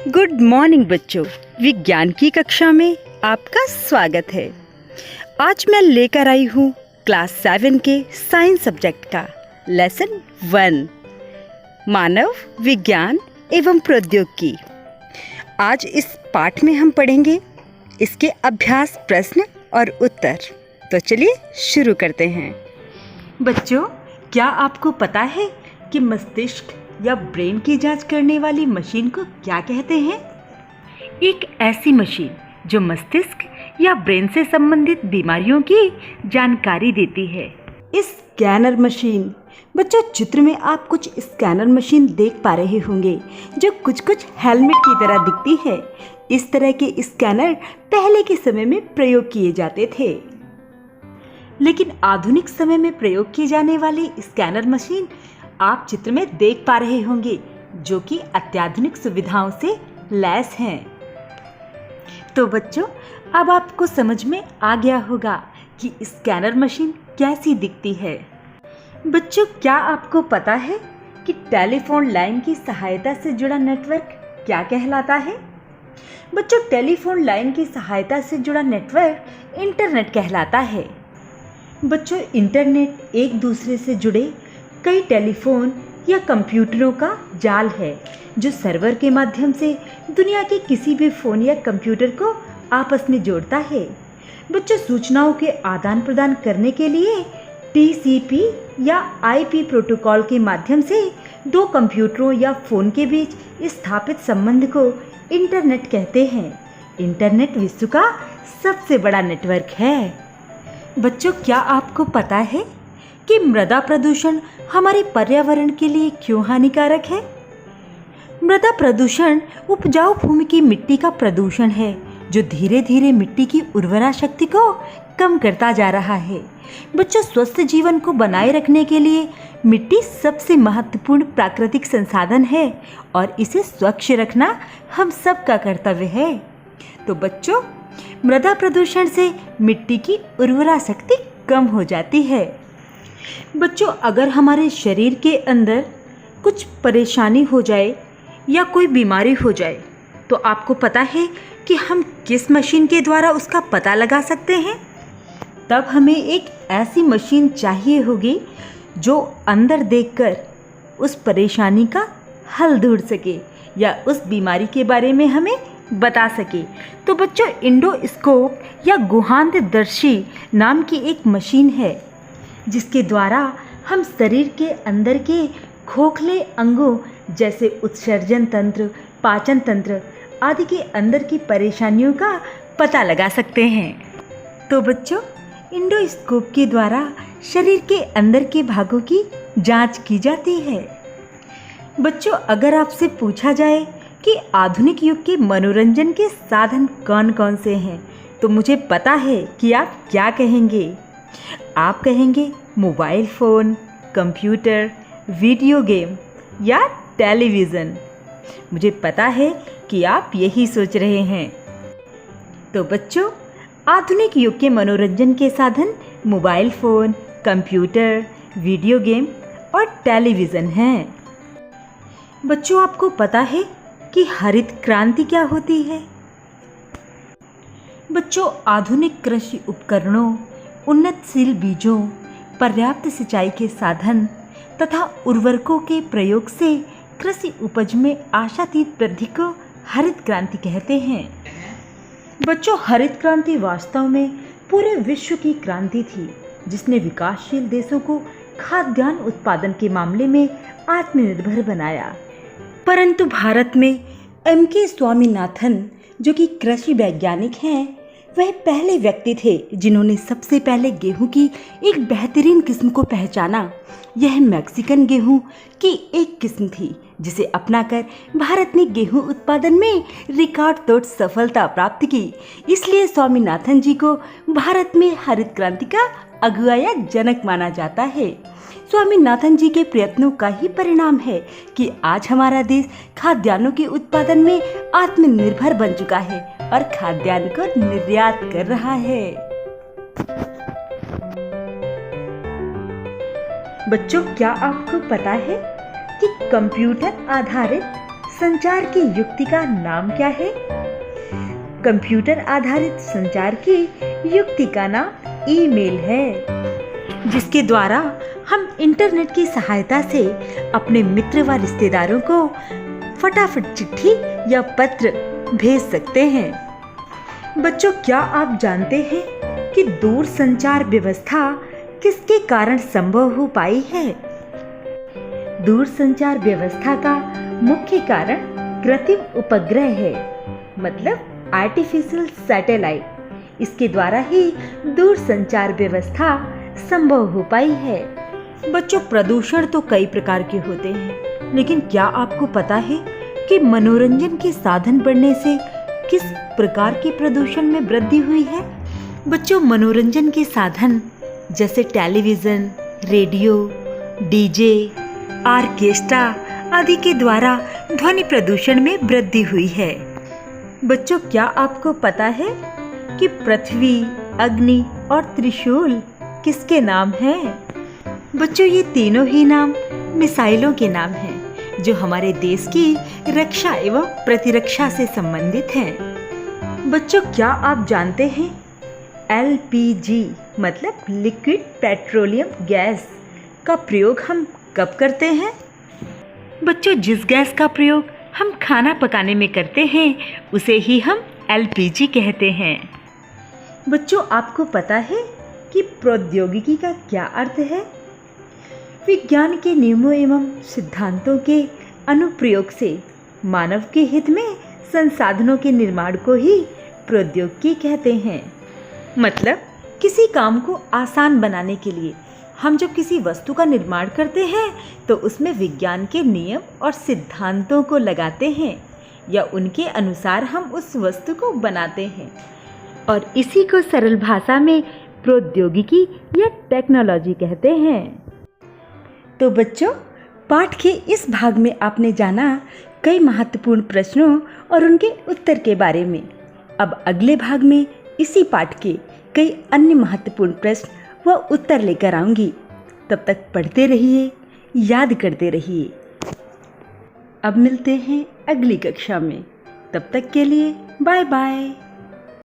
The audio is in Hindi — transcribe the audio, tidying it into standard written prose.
गुड मॉर्निंग बच्चों, विज्ञान की कक्षा में आपका स्वागत है। आज मैं लेकर आई हूँ क्लास 7 के साइंस सब्जेक्ट का लेसन 1 मानव विज्ञान एवं प्रौद्योगिकी। आज इस पाठ में हम पढ़ेंगे इसके अभ्यास प्रश्न और उत्तर। तो चलिए शुरू करते हैं। बच्चों, क्या आपको पता है कि मस्तिष्क या ब्रेन की जांच करने वाली मशीन को क्या कहते हैं? एक ऐसी मशीन जो मस्तिष्क या ब्रेन से संबंधित बीमारियों की जानकारी देती है। Scanner machine. बच्चों, चित्र में आप कुछ स्कैनर मशीन देख पा रहे होंगे जो कुछ हेलमेट की तरह दिखती है। इस तरह के स्कैनर पहले के समय में प्रयोग किए जाते थे, लेकिन आधुनिक समय में प्रयोग की जाने वाली स्कैनर मशीन आप चित्र में देख पा रहे होंगे, जो कि अत्याधुनिक सुविधाओं से लैस हैं। तो बच्चों, अब आपको समझ में आ गया होगा कि स्कैनर मशीन कैसी दिखती है। बच्चों, क्या आपको पता है कि टेलीफोन लाइन की सहायता से जुड़ा नेटवर्क क्या कहलाता है? बच्चों, टेलीफोन लाइन की सहायता से जुड़ा नेटवर्क इंटरनेट कहलाता है। बच्चों, इंटरनेट एक दूसरे से जुड़े कई टेलीफोन या कंप्यूटरों का जाल है जो सर्वर के माध्यम से दुनिया के किसी भी फ़ोन या कंप्यूटर को आपस में जोड़ता है। बच्चों, सूचनाओं के आदान प्रदान करने के लिए TCP या IP प्रोटोकॉल के माध्यम से दो कंप्यूटरों या फ़ोन के बीच स्थापित संबंध को इंटरनेट कहते हैं। इंटरनेट विश्व का सबसे बड़ा नेटवर्क है। बच्चों, क्या आपको पता है कि मृदा प्रदूषण हमारे पर्यावरण के लिए क्यों हानिकारक है? मृदा प्रदूषण उपजाऊ भूमि की मिट्टी का प्रदूषण है जो धीरे धीरे मिट्टी की उर्वरा शक्ति को कम करता जा रहा है। बच्चों, स्वस्थ जीवन को बनाए रखने के लिए मिट्टी सबसे महत्वपूर्ण प्राकृतिक संसाधन है और इसे स्वच्छ रखना हम सबका कर्तव्य है। तो बच्चों, मृदा प्रदूषण से मिट्टी की उर्वरा शक्ति कम हो जाती है। बच्चों, अगर हमारे शरीर के अंदर कुछ परेशानी हो जाए या कोई बीमारी हो जाए तो आपको पता है कि हम किस मशीन के द्वारा उसका पता लगा सकते हैं? तब हमें एक ऐसी मशीन चाहिए होगी जो अंदर देखकर उस परेशानी का हल ढूंढ सके या उस बीमारी के बारे में हमें बता सके। तो बच्चों, इंडोस्कोप या गुहांतदर्शी नाम की एक मशीन है जिसके द्वारा हम शरीर के अंदर के खोखले अंगों जैसे उत्सर्जन तंत्र, पाचन तंत्र आदि के अंदर की परेशानियों का पता लगा सकते हैं। तो बच्चों, इंडोस्कोप के द्वारा शरीर के अंदर के भागों की जांच की जाती है। बच्चों, अगर आपसे पूछा जाए कि आधुनिक युग के मनोरंजन के साधन कौन कौन से हैं, तो मुझे पता है कि आप क्या कहेंगे। आप कहेंगे mobile phone, computer, video game या टेलीविज़न। मुझे पता है कि आप यही सोच रहे हैं। तो बच्चों, आधुनिक युग के मनोरंजन के साधन mobile phone, computer, video game और टेलीविज़न हैं। बच्चों, आपको पता है कि हरित क्रांति क्या होती है? बच्चों, आधुनिक कृषि उपकरणों, उन्नतशील बीजों, पर्याप्त सिंचाई के साधन तथा उर्वरकों के प्रयोग से कृषि उपज में आशातीत वृद्धि को हरित क्रांति कहते हैं। बच्चों, हरित क्रांति वास्तव में पूरे विश्व की क्रांति थी जिसने विकासशील देशों को खाद्यान्न उत्पादन के मामले में आत्मनिर्भर बनाया। परंतु भारत में M.K. स्वामीनाथन, जो कि कृषि वैज्ञानिक हैं, वह पहले व्यक्ति थे जिन्होंने सबसे पहले गेहूं की एक बेहतरीन किस्म को पहचाना। यह मैक्सिकन गेहूं की एक किस्म थी जिसे अपनाकर भारत ने गेहूं उत्पादन में रिकॉर्ड तोड़ सफलता प्राप्त की। इसलिए स्वामीनाथन जी को भारत में हरित क्रांति का अगुआ या जनक माना जाता है। स्वामीनाथन जी के प्रयत्नों का ही परिणाम है कि आज हमारा देश खाद्यान्नों के उत्पादन में आत्मनिर्भर बन चुका है और खाद्यान्न को निर्यात कर रहा है। बच्चों, क्या आपको पता है कि कंप्यूटर आधारित संचार की युक्ति का नाम क्या है? कंप्यूटर आधारित संचार की युक्ति का नाम ईमेल है, जिसके द्वारा हम इंटरनेट की सहायता से अपने मित्र व रिश्तेदारों को फटाफट चिट्ठी या पत्र भेज सकते हैं। बच्चों, क्या आप जानते हैं कि दूर संचार व्यवस्था किसके कारण संभव हो पाई है? दूर संचार व्यवस्था का मुख्य कारण कृत्रिम उपग्रह है, मतलब आर्टिफिशियल सैटेलाइट। इसके द्वारा ही दूर संचार व्यवस्था संभव हो पाई है। बच्चों, प्रदूषण तो कई प्रकार के होते हैं, लेकिन क्या आपको पता है कि मनोरंजन के साधन बढ़ने से किस प्रकार के प्रदूषण में वृद्धि हुई है? बच्चों, मनोरंजन के साधन जैसे टेलीविजन, रेडियो, डीजे, ऑर्केस्ट्रा आदि के द्वारा ध्वनि प्रदूषण में वृद्धि हुई है। बच्चों, क्या आपको पता है कि पृथ्वी, अग्नि और त्रिशूल किसके नाम हैं? बच्चों, ये तीनों ही नाम मिसाइलों के नाम हैं, जो हमारे देश की रक्षा एवं प्रतिरक्षा से संबंधित हैं। बच्चों, क्या आप जानते हैं LPG मतलब लिक्विड पेट्रोलियम गैस का प्रयोग हम कब करते हैं? बच्चों, जिस गैस का प्रयोग हम खाना पकाने में करते हैं उसे ही हम LPG कहते हैं। बच्चों, आपको पता है कि प्रौद्योगिकी का क्या अर्थ है? विज्ञान के नियमों एवं सिद्धांतों के अनुप्रयोग से मानव के हित में संसाधनों के निर्माण को ही प्रौद्योगिकी कहते हैं। मतलब किसी काम को आसान बनाने के लिए हम जब किसी वस्तु का निर्माण करते हैं तो उसमें विज्ञान के नियम और सिद्धांतों को लगाते हैं या उनके अनुसार हम उस वस्तु को बनाते हैं, और इसी को सरल भाषा में प्रौद्योगिकी या टेक्नोलॉजी कहते हैं। तो बच्चों, पाठ के इस भाग में आपने जाना कई महत्वपूर्ण प्रश्नों और उनके उत्तर के बारे में। अब अगले भाग में इसी पाठ के कई अन्य महत्वपूर्ण प्रश्न व उत्तर लेकर आऊंगी। तब तक पढ़ते रहिए, याद करते रहिए। अब मिलते हैं अगली कक्षा में। तब तक के लिए बाय बाय।